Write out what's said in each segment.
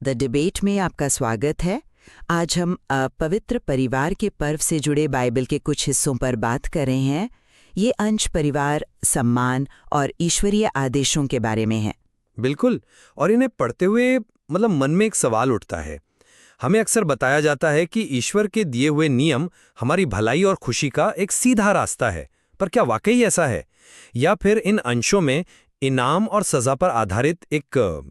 The debate में आपका स्वागत है। आज हम पवित्र परिवार के पर्व से जुड़े बाइबल के कुछ हिस्सों पर बात कर रहे हैं। ये अंश परिवार, सम्मान और ईश्वरीय आदेशों के बारे में है। बिल्कुल। और इन्हें पढ़ते हुए मन में एक सवाल उठता है। हमें अक्सर बताया जाता है कि ईश्वर के दिए हुए नियम हमारी भलाई और खुशी का एक सीधा रास्ता है, पर क्या वाकई ऐसा है, या फिर इन अंशों में इनाम और सजा पर आधारित एक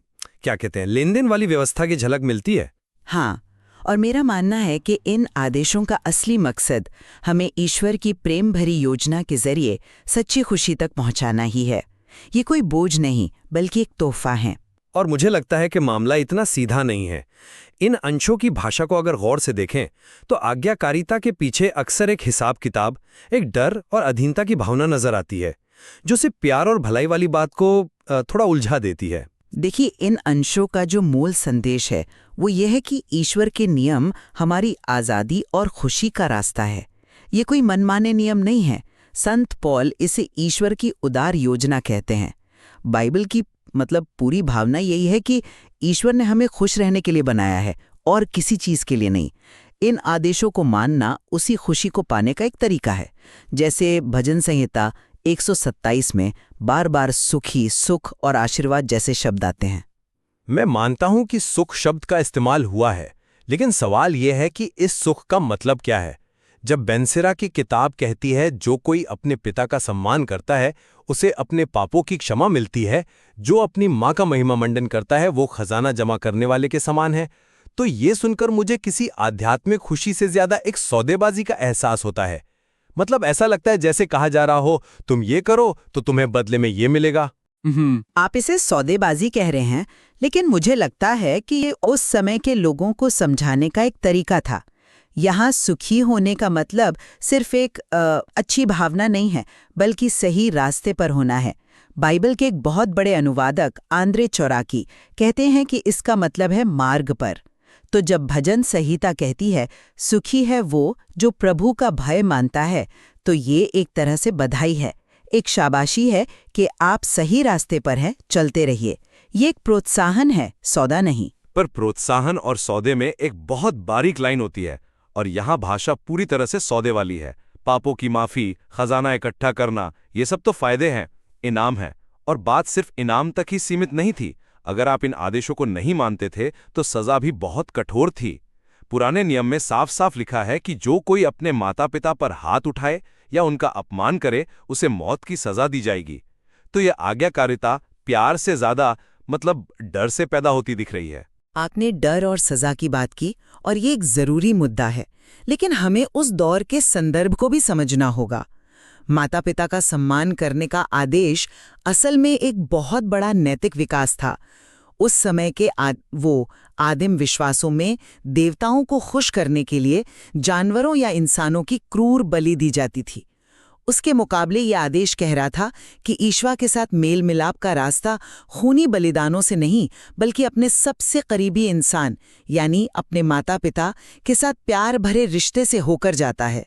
लेन देन वाली व्यवस्था की झलक मिलती है? हाँ, और मेरा मानना है कि इन आदेशों का असली मकसद हमें ईश्वर की प्रेम भरी योजना के जरिए सच्ची खुशी तक पहुंचाना ही है। ये कोई बोझ नहीं, बल्कि एक तोहफा है। और मुझे लगता है कि मामला इतना सीधा नहीं है। इन अंशों की भाषा को अगर गौर से देखें तो आज्ञाकारिता के पीछे अक्सर एक हिसाब किताब, एक डर और अधीनता की भावना नजर आती है, जो सिर्फ प्यार और भलाई वाली बात को थोड़ा उलझा देती है। देखिए, इन अंशों का जो मूल संदेश है वो ये है कि ईश्वर के नियम हमारी आज़ादी और खुशी का रास्ता है। ये कोई मनमाने नियम नहीं है। संत पॉल इसे ईश्वर की उदार योजना कहते हैं। बाइबल की पूरी भावना यही है कि ईश्वर ने हमें खुश रहने के लिए बनाया है और किसी चीज़ के लिए नहीं। इन आदेशों को मानना उसी खुशी को पाने का एक तरीका है। जैसे भजन संहिता 127 में बार बार सुखी, सुख और आशीर्वाद जैसे शब्द आते हैं। मैं मानता हूं कि सुख शब्द का इस्तेमाल हुआ है, लेकिन सवाल यह है कि इस सुख का मतलब क्या है। जब बेनसिरा की किताब कहती है जो कोई अपने पिता का सम्मान करता है उसे अपने पापों की क्षमा मिलती है, जो अपनी माँ का महिमा मंडन करता है वो खजाना जमा करने वाले के समान है, तो ये सुनकर मुझे किसी आध्यात्मिक खुशी से ज्यादा एक सौदेबाजी का एहसास होता है। ऐसा लगता है जैसे कहा जा रहा हो, तुम ये करो तो तुम्हें बदले में ये मिलेगा। आप इसे सौदेबाजी कह रहे हैं, लेकिन मुझे लगता है कि ये उस समय के लोगों को समझाने का एक तरीका था। यहाँ सुखी होने का मतलब सिर्फ एक अच्छी भावना नहीं है, बल्कि सही रास्ते पर होना है। बाइबल के एक बहुत बड़े अनुवादक आंद्रे चौराकी कहते हैं कि इसका मतलब है मार्ग पर। तो जब भजन संहिता कहती है सुखी है वो जो प्रभु का भय मानता है, तो ये एक तरह से बधाई है, एक शाबाशी है कि आप सही रास्ते पर हैं, चलते रहिए। ये एक प्रोत्साहन है, सौदा नहीं। पर प्रोत्साहन और सौदे में एक बहुत बारीक लाइन होती है, और यहाँ भाषा पूरी तरह से सौदे वाली है। पापों की माफी, खजाना इकट्ठा करना, ये सब तो फायदे हैं, इनाम है। और बात सिर्फ इनाम तक ही सीमित नहीं थी। अगर आप इन आदेशों को नहीं मानते थे तो सजा भी बहुत कठोर थी। पुराने नियम में साफ साफ लिखा है कि जो कोई अपने माता पिता पर हाथ उठाए या उनका अपमान करे उसे मौत की सजा दी जाएगी। तो यह आज्ञाकारिता प्यार से ज्यादा डर से पैदा होती दिख रही है। आपने डर और सजा की बात की, और ये एक जरूरी मुद्दा है, लेकिन हमें उस दौर के संदर्भ को भी समझना होगा। माता पिता का सम्मान करने का आदेश असल में एक बहुत बड़ा नैतिक विकास था। उस समय के वो आदिम विश्वासों में देवताओं को खुश करने के लिए जानवरों या इंसानों की क्रूर बलि दी जाती थी। उसके मुकाबले ये आदेश कह रहा था कि ईश्वर के साथ मेल मिलाप का रास्ता खूनी बलिदानों से नहीं, बल्कि अपने सबसे करीबी इंसान यानी अपने माता पिता के साथ प्यार भरे रिश्ते से होकर जाता है।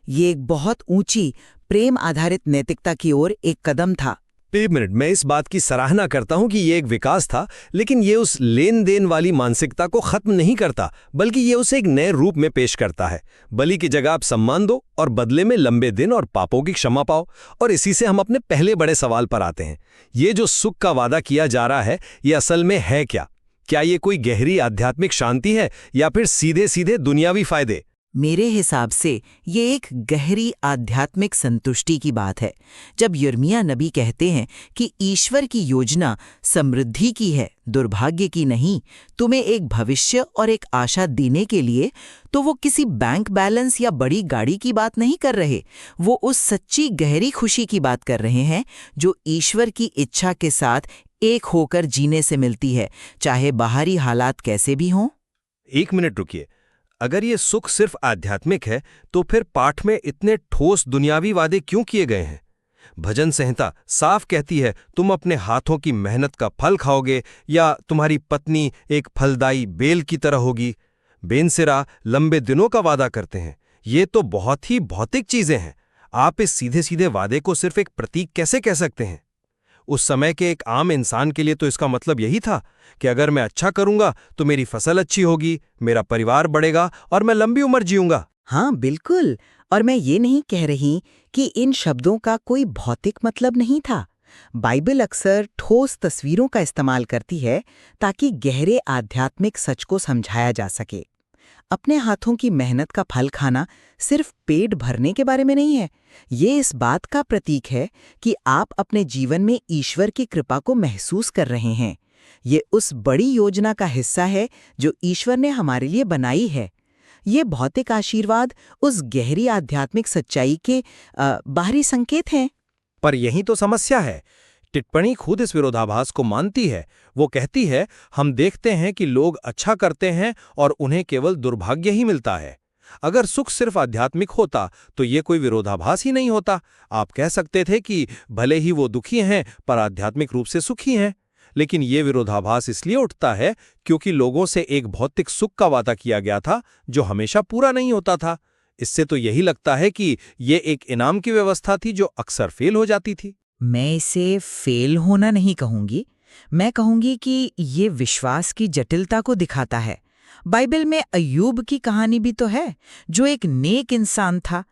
ये एक बहुत ऊंची प्रेम आधारित नैतिकता की ओर एक कदम था। एक मिनट, मैं इस बात की सराहना करता हूं कि ये एक विकास था, लेकिन ये उस लेन देन वाली मानसिकता को खत्म नहीं करता, बल्कि ये उसे एक नए रूप में पेश करता है। बलि की जगह आप सम्मान दो और बदले में लंबे दिन और पापों की क्षमा पाओ। और इसी से हम अपने पहले बड़े सवाल पर आते हैं। ये जो सुख का वादा किया जा रहा है, ये असल में है क्या? क्या ये कोई गहरी आध्यात्मिक शांति है या फिर सीधे सीधे दुनियावी फायदे? मेरे हिसाब से ये एक गहरी आध्यात्मिक संतुष्टि की बात है। जब यिर्मयाह नबी कहते हैं कि ईश्वर की योजना समृद्धि की है, दुर्भाग्य की नहीं, तुम्हें एक भविष्य और एक आशा देने के लिए, तो वो किसी बैंक बैलेंस या बड़ी गाड़ी की बात नहीं कर रहे। वो उस सच्ची गहरी खुशी की बात कर रहे हैं जो ईश्वर की इच्छा के साथ एक होकर जीने से मिलती है, चाहे बाहरी हालात कैसे भी हों। एक मिनट रुकिए। अगर ये सुख सिर्फ आध्यात्मिक है तो फिर पाठ में इतने ठोस दुनियावी वादे क्यों किए गए हैं? भजन संहिता साफ कहती है तुम अपने हाथों की मेहनत का फल खाओगे, या तुम्हारी पत्नी एक फलदायी बेल की तरह होगी। बेनसिरा लंबे दिनों का वादा करते हैं। ये तो बहुत ही भौतिक चीजें हैं। आप इस सीधे सीधे वादे को सिर्फ एक प्रतीक कैसे कह सकते हैं? उस समय के एक आम इंसान के लिए तो इसका मतलब यही था कि अगर मैं अच्छा करूंगा तो मेरी फसल अच्छी होगी, मेरा परिवार बढ़ेगा और मैं लंबी उम्र जीऊंगा। हाँ बिल्कुल। और मैं ये नहीं कह रही कि इन शब्दों का कोई भौतिक मतलब नहीं था। बाइबल अक्सर ठोस तस्वीरों का इस्तेमाल करती है ताकि गहरे आध्यात्मिक सच को समझाया जा सके। अपने हाथों की मेहनत का फल खाना सिर्फ पेट भरने के बारे में नहीं है। ये इस बात का प्रतीक है कि आप अपने जीवन में ईश्वर की कृपा को महसूस कर रहे हैं। ये उस बड़ी योजना का हिस्सा है जो ईश्वर ने हमारे लिए बनाई है। ये भौतिक आशीर्वाद उस गहरी आध्यात्मिक सच्चाई के बाहरी संकेत हैं। पर यही तो समस्या है। टिप्पणी खुद इस विरोधाभास को मानती है। वो कहती है, हम देखते हैं कि लोग अच्छा करते हैं और उन्हें केवल दुर्भाग्य ही मिलता है। अगर सुख सिर्फ आध्यात्मिक होता तो ये कोई विरोधाभास ही नहीं होता। आप कह सकते थे कि भले ही वो दुखी हैं पर आध्यात्मिक रूप से सुखी हैं। लेकिन ये विरोधाभास इसलिए उठता है क्योंकि लोगों से एक भौतिक सुख का वादा किया गया था जो हमेशा पूरा नहीं होता था। इससे तो यही लगता है कि ये एक इनाम की व्यवस्था थी जो अक्सर फेल हो जाती थी। मैं इसे फेल होना नहीं कहूंगी, मैं कहूंगी कि ये विश्वास की जटिलता को दिखाता है। बाइबल में अय्यूब की कहानी भी तो है, जो एक नेक इंसान था,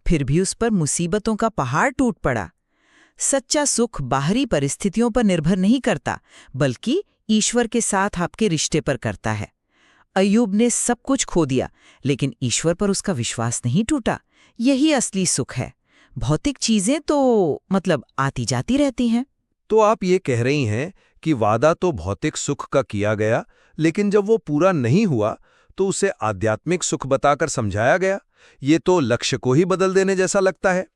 फिर भी उस पर मुसीबतों का पहाड़ टूट पड़ा। सच्चा सुख बाहरी परिस्थितियों पर निर्भर नहीं करता, बल्कि ईश्वर के साथ आपके रिश्ते पर करता है। अय्यूब ने सब कुछ खो दिया, लेकिन ईश्वर पर उसका विश्वास नहीं टूटा। यही असली सुख है। भौतिक चीजें तो आती जाती रहती हैं। तो आप ये कह रही हैं कि वादा तो भौतिक सुख का किया गया, लेकिन जब वो पूरा नहीं हुआ तो उसे आध्यात्मिक सुख बताकर समझाया गया। ये तो लक्ष्य को ही बदल देने जैसा लगता है।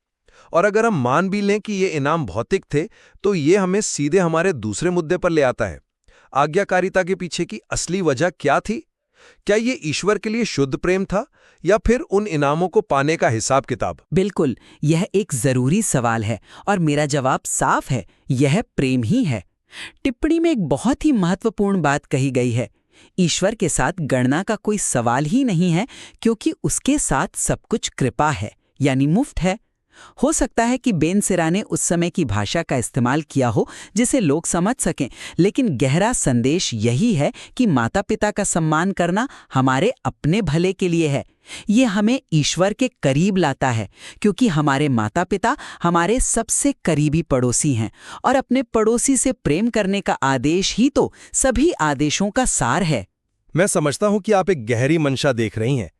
और अगर हम मान भी लें कि ये इनाम भौतिक थे, तो ये हमें सीधे हमारे दूसरे मुद्दे पर ले आता है। आज्ञाकारिता के पीछे की असली वजह क्या थी? क्या ये ईश्वर के लिए शुद्ध प्रेम था या फिर उन इनामों को पाने का हिसाब किताब? बिल्कुल, यह एक जरूरी सवाल है और मेरा जवाब साफ है, यह प्रेम ही है। टिप्पणी में एक बहुत ही महत्वपूर्ण बात कही गई है। ईश्वर के साथ गणना का कोई सवाल ही नहीं है, क्योंकि उसके साथ सब कुछ कृपा है, यानी मुफ्त है। हो सकता है कि बेन सिरा ने उस समय की भाषा का इस्तेमाल किया हो जिसे लोग समझ सकें, लेकिन गहरा संदेश यही है कि माता पिता का सम्मान करना हमारे अपने भले के लिए है। ये हमें ईश्वर के करीब लाता है, क्योंकि हमारे माता पिता हमारे सबसे करीबी पड़ोसी हैं और अपने पड़ोसी से प्रेम करने का आदेश ही तो सभी आदेशों का सार है। मैं समझता हूं कि आप एक गहरी मंशा देख रही हैं,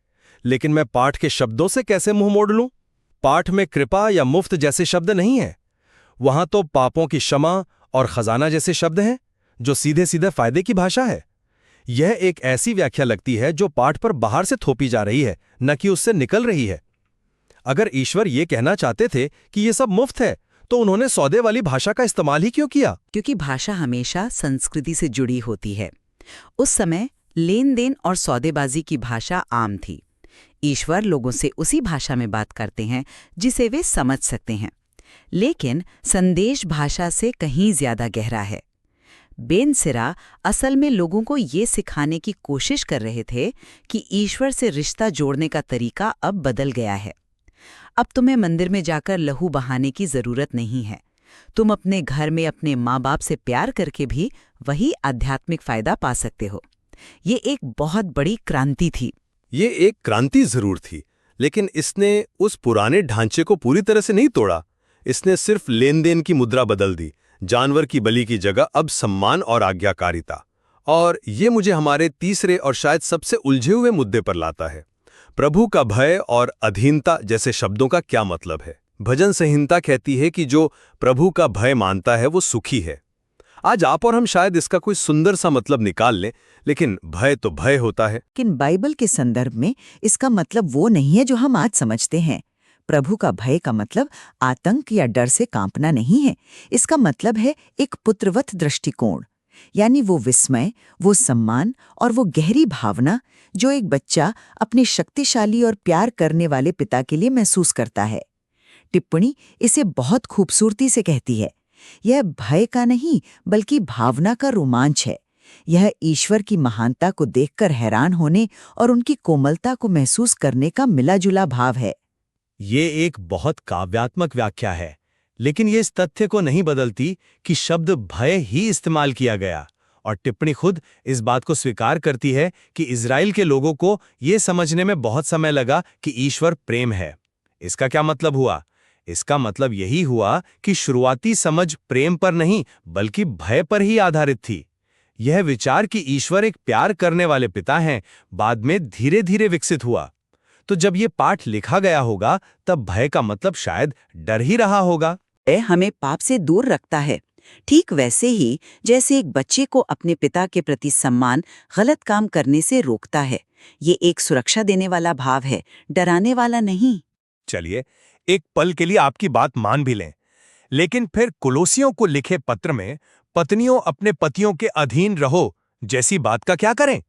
लेकिन मैं पाठ के शब्दों से कैसे मुंह मोड़ लूं? पाठ में कृपा या मुफ्त जैसे शब्द नहीं हैं। वहां तो पापों की क्षमा और खजाना जैसे शब्द हैं, जो सीधे सीधे फायदे की भाषा है। यह एक ऐसी व्याख्या लगती है जो पाठ पर बाहर से थोपी जा रही है, न कि उससे निकल रही है। अगर ईश्वर ये कहना चाहते थे कि ये सब मुफ्त है, तो उन्होंने सौदे वाली भाषा का इस्तेमाल ही क्यों किया? क्योंकि भाषा हमेशा संस्कृति से जुड़ी होती है। उस समय लेन देन और सौदेबाजी की भाषा आम थी। ईश्वर लोगों से उसी भाषा में बात करते हैं जिसे वे समझ सकते हैं, लेकिन संदेश भाषा से कहीं ज्यादा गहरा है। बेन सिरा असल में लोगों को ये सिखाने की कोशिश कर रहे थे कि ईश्वर से रिश्ता जोड़ने का तरीका अब बदल गया है। अब तुम्हें मंदिर में जाकर लहू बहाने की जरूरत नहीं है। तुम अपने घर में अपने माँ बाप से प्यार करके भी वही आध्यात्मिक फायदा पा सकते हो। ये एक बहुत बड़ी क्रांति थी। ये एक क्रांति जरूर थी, लेकिन इसने उस पुराने ढांचे को पूरी तरह से नहीं तोड़ा। इसने सिर्फ लेन देन की मुद्रा बदल दी। जानवर की बलि की जगह अब सम्मान और आज्ञाकारिता। और ये मुझे हमारे तीसरे और शायद सबसे उलझे हुए मुद्दे पर लाता है। प्रभु का भय और अधीनता जैसे शब्दों का क्या मतलब है? भजन संहिता कहती है कि जो प्रभु का भय मानता है वो सुखी है। आज आप और हम शायद इसका कोई सुंदर सा मतलब निकाल लें, लेकिन भय तो भय होता है। लेकिन बाइबल के संदर्भ में इसका मतलब वो नहीं है जो हम आज समझते हैं। प्रभु का भय का मतलब आतंक या डर से कांपना नहीं है। इसका मतलब है एक पुत्रवत दृष्टिकोण, यानी वो विस्मय, वो सम्मान और वो गहरी भावना जो एक बच्चा अपने शक्तिशाली और प्यार करने वाले पिता के लिए महसूस करता है। टिप्पणी इसे बहुत खूबसूरती से कहती है। यह भय का नहीं बल्कि भावना का रोमांच है। यह ईश्वर की महानता को देखकर हैरान होने और उनकी कोमलता को महसूस करने का मिला जुला भाव है। ये एक बहुत काव्यात्मक व्याख्या है, लेकिन ये इस तथ्य को नहीं बदलती कि शब्द भय ही इस्तेमाल किया गया, और टिप्पणी खुद इस बात को स्वीकार करती है कि इज़राइल के लोगों को ये समझने में बहुत समय लगा कि ईश्वर प्रेम है। इसका क्या मतलब हुआ? इसका मतलब यही हुआ कि शुरुआती समझ प्रेम पर नहीं बल्कि भय पर ही आधारित थी। यह विचार कि ईश्वर एक प्यार करने वाले पिता हैं, बाद में धीरे धीरे विकसित हुआ। तो जब ये पाठ लिखा गया होगा तब भय का मतलब शायद डर ही रहा होगा। यह हमें पाप से दूर रखता है, ठीक वैसे ही जैसे एक बच्चे को अपने पिता के प्रति सम्मान गलत काम करने से रोकता है। ये एक सुरक्षा देने वाला भाव है, डराने वाला नहीं। चलिए एक पल के लिए आपकी बात मान भी लें, लेकिन फिर कुलोसियों को लिखे पत्र में पत्नियों अपने पतियों के अधीन रहो जैसी बात का क्या करें?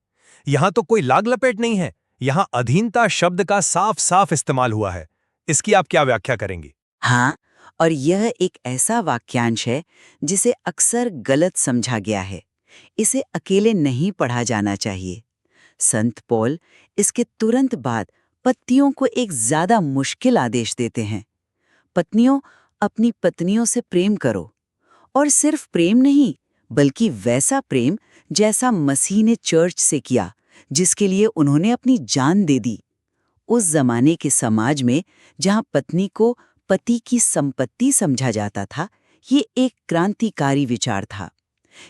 यहां तो कोई लाग लपेट नहीं है, यहां अधीनता शब्द का साफ साफ इस्तेमाल हुआ है। इसकी आप क्या व्याख्या करेंगी? हाँ, और यह एक ऐसा वाक्यांश है जिसे अक्सर गलत समझा गया है। इसे अकेले नहीं पढ़ा जाना चाहिए। संत पौल इसके तुरंत बाद पतियों को एक ज्यादा मुश्किल आदेश देते हैं। पत्नियों, अपनी पत्नियों से प्रेम करो, और सिर्फ प्रेम नहीं बल्कि वैसा प्रेम जैसा मसीह ने चर्च से किया, जिसके लिए उन्होंने अपनी जान दे दी। उस जमाने के समाज में जहां पत्नी को पति की संपत्ति समझा जाता था, ये एक क्रांतिकारी विचार था।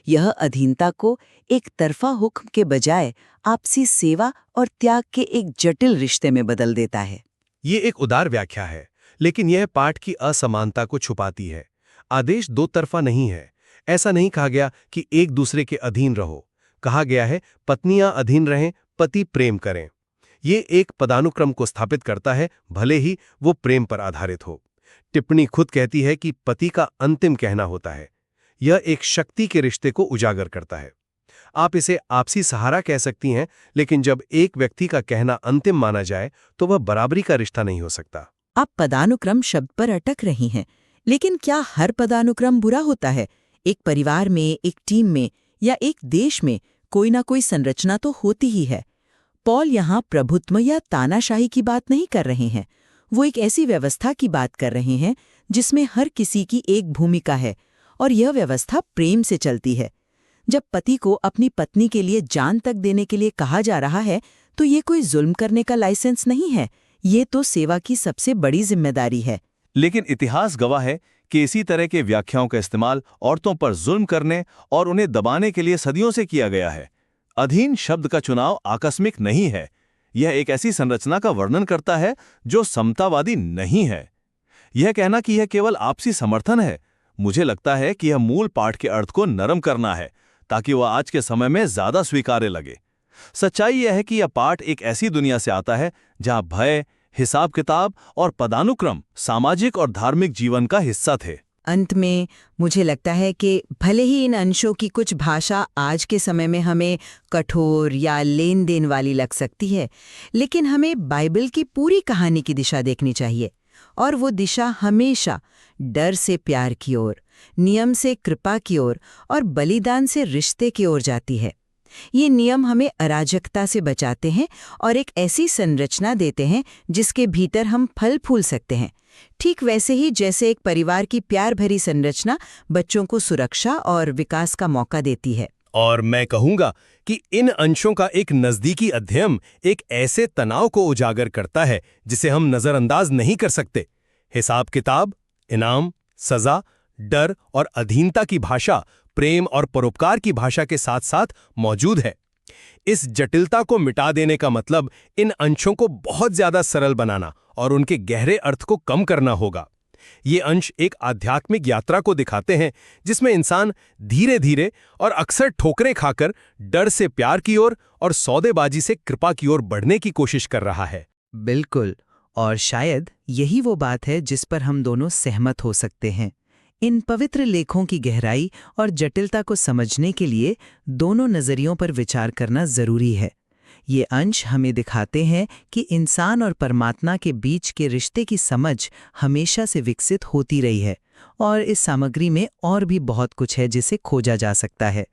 यह अधीनता को एक तरफा हुक्म के बजाय आपसी सेवा और त्याग के एक जटिल रिश्ते में बदल देता है। ये एक उदार व्याख्या है, लेकिन यह पाठ की असमानता को छुपाती है। आदेश दो तरफा नहीं है। ऐसा नहीं कहा गया कि एक दूसरे के अधीन रहो। कहा गया है पत्नियां अधीन रहें, पति प्रेम करें। ये एक पदानुक्रम को स्थापित करता है, भले ही वो प्रेम पर आधारित हो। टिप्पणी खुद कहती है कि पति का अंतिम कहना होता है। यह एक शक्ति के रिश्ते को उजागर करता है। आप इसे आपसी सहारा कह सकती हैं, लेकिन जब एक व्यक्ति का कहना अंतिम माना जाए तो वह बराबरी का रिश्ता नहीं हो सकता। आप पदानुक्रम शब्द पर अटक रही हैं, लेकिन क्या हर पदानुक्रम बुरा होता है? एक परिवार में, एक टीम में या एक देश में कोई ना कोई संरचना तो होती ही है। पॉल यहाँ प्रभुत्व या तानाशाही की बात नहीं कर रहे हैं। वो एक ऐसी व्यवस्था की बात कर रहे हैं जिसमें हर किसी की एक भूमिका है, और यह व्यवस्था प्रेम से चलती है। जब पति को अपनी पत्नी के लिए जान तक देने के लिए कहा जा रहा है, तो ये कोई जुल्म करने का लाइसेंस नहीं है, ये तो सेवा की सबसे बड़ी जिम्मेदारी है। लेकिन इतिहास गवाह है कि इसी तरह के व्याख्याओं का इस्तेमाल औरतों पर जुल्म करने और उन्हें दबाने के लिए सदियों से किया गया है। अधीन शब्द का चुनाव आकस्मिक नहीं है। यह एक ऐसी संरचना का वर्णन करता है जो समतावादी नहीं है। यह कहना कि यह केवल आपसी समर्थन है, मुझे लगता है कि यह मूल पाठ के अर्थ को नरम करना है ताकि वह आज के समय में ज्यादा स्वीकार्य लगे। सच्चाई यह है कि यह पाठ एक ऐसी दुनिया से आता है जहां भय, हिसाब किताब और पदानुक्रम सामाजिक और धार्मिक जीवन का हिस्सा थे। अंत में मुझे लगता है कि भले ही इन अंशों की कुछ भाषा आज के समय में हमें कठोर या लेन देन वाली लग सकती है, लेकिन हमें बाइबल की पूरी कहानी की दिशा देखनी चाहिए, और वो दिशा हमेशा डर से प्यार की ओर, नियम से कृपा की ओर और बलिदान से रिश्ते की ओर जाती है। ये नियम हमें अराजकता से बचाते हैं और एक ऐसी संरचना देते हैं जिसके भीतर हम फल फूल सकते हैं, ठीक वैसे ही जैसे एक परिवार की प्यार भरी संरचना बच्चों को सुरक्षा और विकास का मौका देती है। और मैं कहूंगा कि इन अंशों का एक नजदीकी अध्ययन एक ऐसे तनाव को उजागर करता है जिसे हम नजरअंदाज नहीं कर सकते। हिसाब किताब, इनाम, सजा, डर और अधीनता की भाषा प्रेम और परोपकार की भाषा के साथ साथ मौजूद है। इस जटिलता को मिटा देने का मतलब इन अंशों को बहुत ज्यादा सरल बनाना और उनके गहरे अर्थ को कम करना होगा। ये अंश एक आध्यात्मिक यात्रा को दिखाते हैं जिसमें इंसान धीरे धीरे और अक्सर ठोकरें खाकर डर से प्यार की ओर और सौदेबाजी से कृपा की ओर बढ़ने की कोशिश कर रहा है। बिल्कुल, और शायद यही वो बात है जिस पर हम दोनों सहमत हो सकते हैं। इन पवित्र लेखों की गहराई और जटिलता को समझने के लिए दोनों नजरियों पर विचार करना जरूरी है। ये अंश हमें दिखाते हैं कि इंसान और परमात्मा के बीच के रिश्ते की समझ हमेशा से विकसित होती रही है, और इस सामग्री में और भी बहुत कुछ है जिसे खोजा जा सकता है।